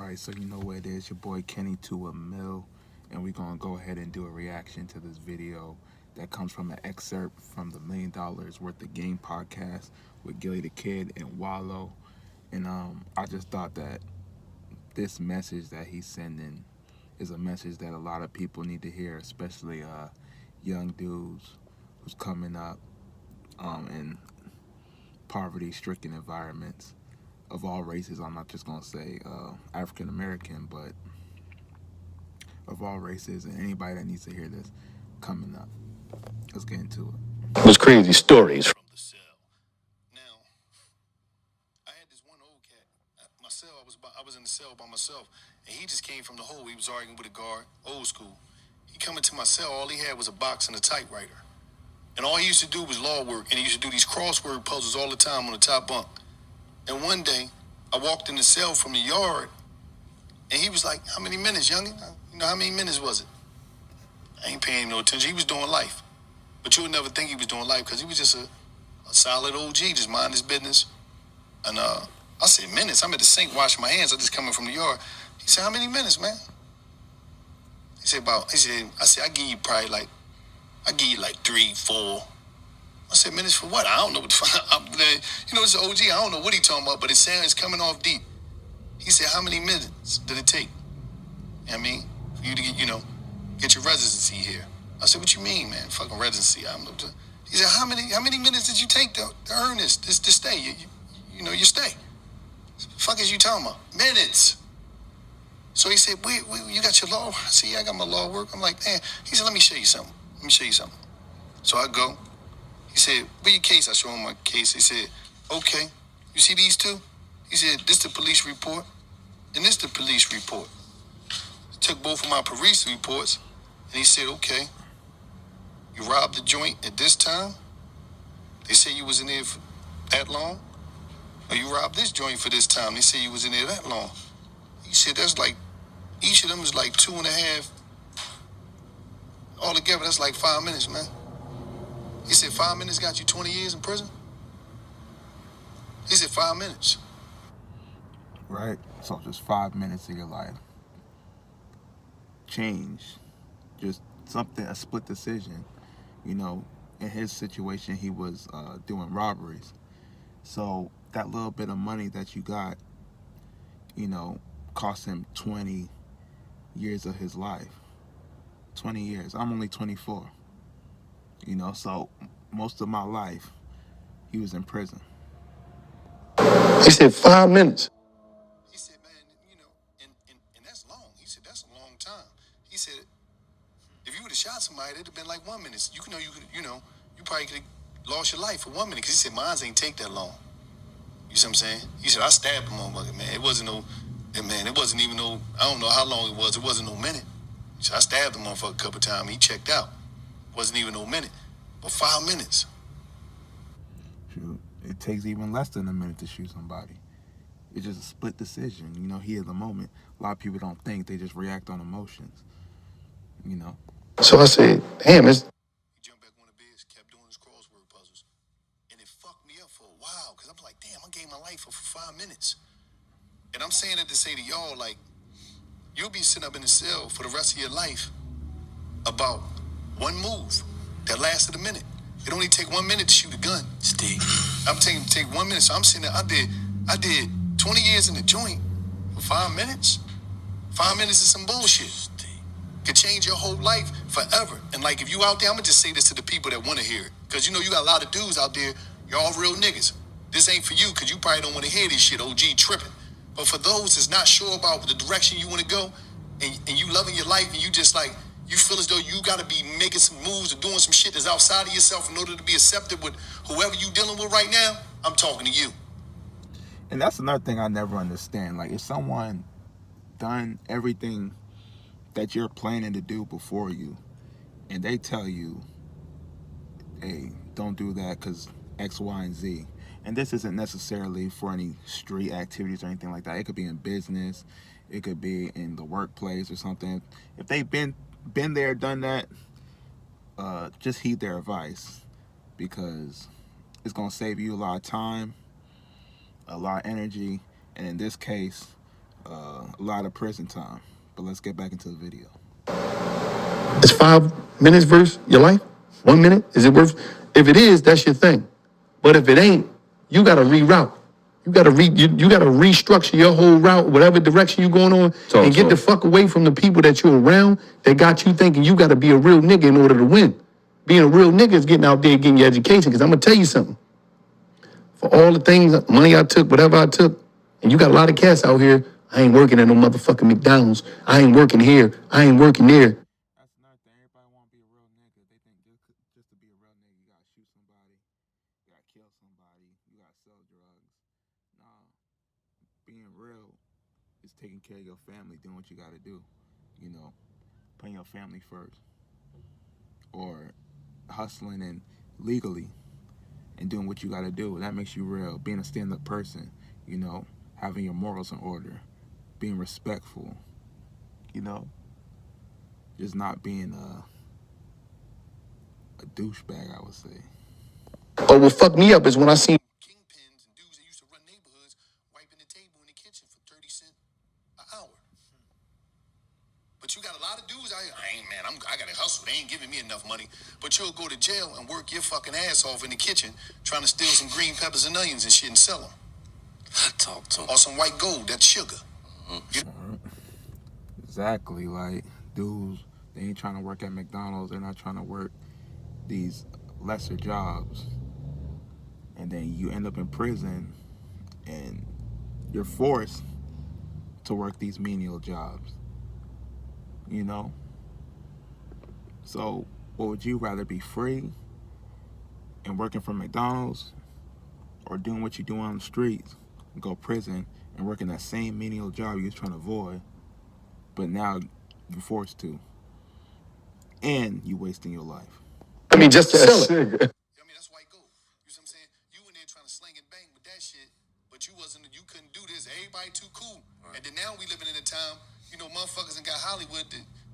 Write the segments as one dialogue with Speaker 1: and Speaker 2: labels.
Speaker 1: Alright, so you know what it is, your boy Kenny to a mill, and we're gonna go ahead and do a reaction to this video that comes from an excerpt from the $1 Million Worth of Game podcast with Gilly the Kid and Wallo. And I just thought that this message that he's sending is a message that a lot of people need to hear, especially young dudes who's coming up in poverty-stricken environments of all races. I'm not just gonna say African American, but of all races, and anybody that needs to hear this coming up. Let's get into it.
Speaker 2: It was crazy stories from the cell. Now, I had this one old cat. My cell, I was in the cell by myself, and he just came from the hole. He was arguing with a guard, old school. He come into my cell. All he had was a box and a typewriter, and all he used to do was law work. And he used to do these crossword puzzles all the time on the top bunk. And one day, I walked in the cell from the yard, and he was like, "How many minutes, youngin? You know, how many minutes was it?" I ain't paying him no attention. He was doing life. But you would never think he was doing life because he was just a solid OG, just mind his business. And I said, "Minutes? I'm at the sink washing my hands. I just coming from the yard." He said, "How many minutes, man?" I said, I give you like 3, 4. I said, "Minutes for what?" I don't know what the fuck. It's an OG. I don't know what he talking about, but it's coming off deep. He said, "How many minutes did it take? You know what I mean, for you to get your residency here?" I said, "What you mean, man? Fucking residency?" He said, How many minutes did you take to earn this to stay? You stay. Fuck is you talking about? Minutes. So he said, you got your law? I said, "Yeah, I got my law work." I'm like, "Man." He said, "Let me show you something. So I go. He said, "Where your case?" I show him my case. He said, "Okay. You see these two?" He said, "This the police report, and this the police report." He took both of my police reports, and he said, "Okay, you robbed the joint at this time. They say you was in there for that long. Or you robbed this joint for this time. They say you was in there that long." He said, "That's like, each of them is like 2.5. Altogether, that's like 5 minutes, man." He said, 5 minutes got you 20 years in prison? He said, 5 minutes.
Speaker 1: Right? So just 5 minutes of your life. Change. Just something, a split decision. You know, in his situation, he was doing robberies. So that little bit of money that you got, you know, cost him 20 years of his life. 20 years. I'm only 24. You know, so most of my life, he was in prison.
Speaker 2: He said 5 minutes. He said, "Man, and that's long." He said, "That's a long time." He said, "If you would have shot somebody, it'd have been like 1 minute. You probably could have lost your life for 1 minute." Because he said, "Mine ain't take that long." You see what I'm saying? He said, "I stabbed him, motherfucker, man. It wasn't even no, I don't know how long it was. It wasn't no minute." He said, "I stabbed the motherfucker a couple times. He checked out. Wasn't even no minute. But 5 minutes."
Speaker 1: Shoot, it takes even less than a minute to shoot somebody. It's just a split decision. You know, here at the moment, a lot of people don't think, they just react on emotions. You know.
Speaker 2: So I said, "Damn, it's..." He jumped back on the bed, kept doing his crossword puzzles. And it fucked me up for a while, because I'm like, damn, I gave my life for 5 minutes. And I'm saying it to say to y'all, like, you'll be sitting up in the cell for the rest of your life about one move that lasted a minute. It only take 1 minute to shoot a gun. Steve. I'm take 1 minute. So I'm sitting there, I did 20 years in the joint for 5 minutes. 5 minutes is some bullshit. Could change your whole life forever. And like, if you out there, I'm gonna just say this to the people that want to hear it. Because you got a lot of dudes out there, y'all real niggas. This ain't for you, because you probably don't want to hear this shit, OG tripping. But for those that's not sure about the direction you want to go, and you loving your life, and you just like, you feel as though you got to be making some moves or doing some shit that's outside of yourself in order to be accepted with whoever you dealing with right now, I'm talking to you.
Speaker 1: And that's another thing I never understand. Like, if someone done everything that you're planning to do before you, and they tell you, hey, don't do that because X, Y, and Z. And this isn't necessarily for any street activities or anything like that. It could be in business. It could be in the workplace or something. If they've been there, done that, just heed their advice, because it's going to save you a lot of time, a lot of energy, and in this case, a lot of prison time. But let's get back into the video.
Speaker 2: Is 5 minutes versus your life? 1 minute? Is it worth? If it is, that's your thing. But if it ain't, you gotta reroute. You gotta restructure your whole route, whatever direction you're going on, and get the fuck away from the people that you're around that got you thinking you gotta be a real nigga in order to win. Being a real nigga is getting out there getting your education. Cause I'm gonna tell you something. For all the things, money I took, whatever I took, and you got a lot of cats out here. I ain't working at no motherfucking McDonald's. I ain't working here. I ain't working there.
Speaker 1: That's another thing. Everybody want to be a real nigga. They think just to be a real nigga, you gotta shoot somebody, you gotta kill somebody, you gotta sell drugs. Nah, being real is taking care of your family, doing what you gotta do. You know, putting your family first, or hustling and legally and doing what you gotta do. That makes you real. Being a stand-up person, you know, having your morals in order, being respectful, you know, just not being a douchebag, I would say.
Speaker 2: But what fucked me up is when I seen kingpins and dudes that used to run neighborhoods wiping the table in the kitchen for 30 cents an hour. But you got a lot of dudes out here. I gotta hustle. They ain't giving me enough money. But you'll go to jail and work your fucking ass off in the kitchen trying to steal some green peppers and onions and shit and sell them. Talk to them. Or some white gold, that's sugar.
Speaker 1: Exactly, like dudes, they ain't trying to work at McDonald's. They're not trying to work these lesser jobs, and then you end up in prison, and you're forced to work these menial jobs. You know. So, what would you rather be free and working for McDonald's, or doing what you do on the streets, go to prison and working that same menial job you're trying to avoid, but now you're forced to, and you wasting your life?
Speaker 2: I mean, just to sell it. That's white gold. You know what I'm saying? You in there trying to sling and bang with that shit, but you couldn't do this. Everybody too cool. Right. And then now we living in a time, you know, motherfuckers and got Hollywood.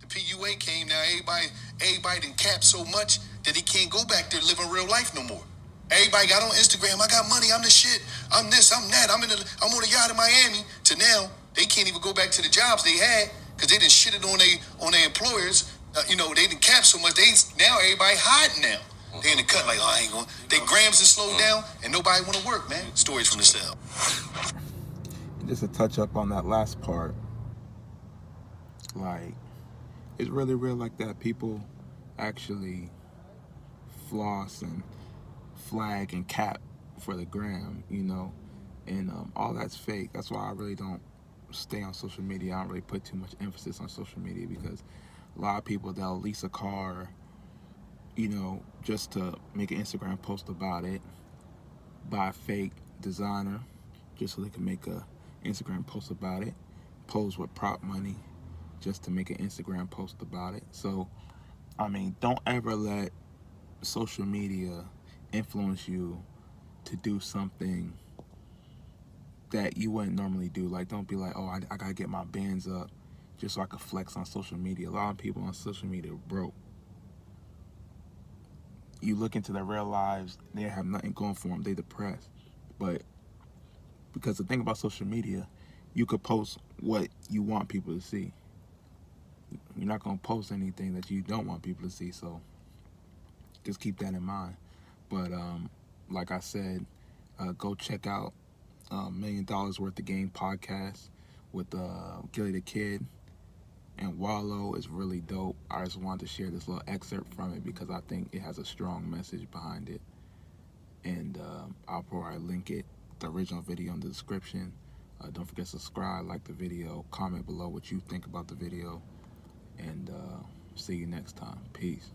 Speaker 2: The PUA came now. Everybody done capped so much that he can't go back there living real life no more. Everybody got on Instagram. I got money. I'm the shit. I'm this. I'm that. I'm on a yacht in Miami. To now, they can't even go back to the jobs they had because they done shitted on their employers. You know, they didn't cap so much. Now everybody hiding now. They in the cut like, oh, I ain't going. They grams is slowed down and nobody want to work, man. Stories from the cell.
Speaker 1: Just to touch up on that last part, like, it's really real like that. People actually floss and flag and cap for the gram, you know, and all that's fake. That's why I really don't stay on social media. I don't really put too much emphasis on social media, because a lot of people, they'll lease a car, you know, just to make an Instagram post about it, buy a fake designer just so they can make a Instagram post about it, pose with prop money just to make an Instagram post about it. So, I mean, don't ever let social media influence you to do something that you wouldn't normally do. Like, don't be like, oh, I gotta get my bands up just so I could flex on social media. A lot of people on social media are broke. You look into their real lives, they have nothing going for them. They depressed. But because the thing about social media, you could post what you want people to see. You're not gonna post anything that you don't want people to see. So just keep that in mind. But like I said, go check out $1 Million Worth of Game podcast with Gilly the Kid and Wallo. Is really dope. I just wanted to share this little excerpt from it because I think it has a strong message behind it. And I'll probably link it, the original video, in the description. Don't forget to subscribe, like the video, comment below what you think about the video, and see you next time. Peace.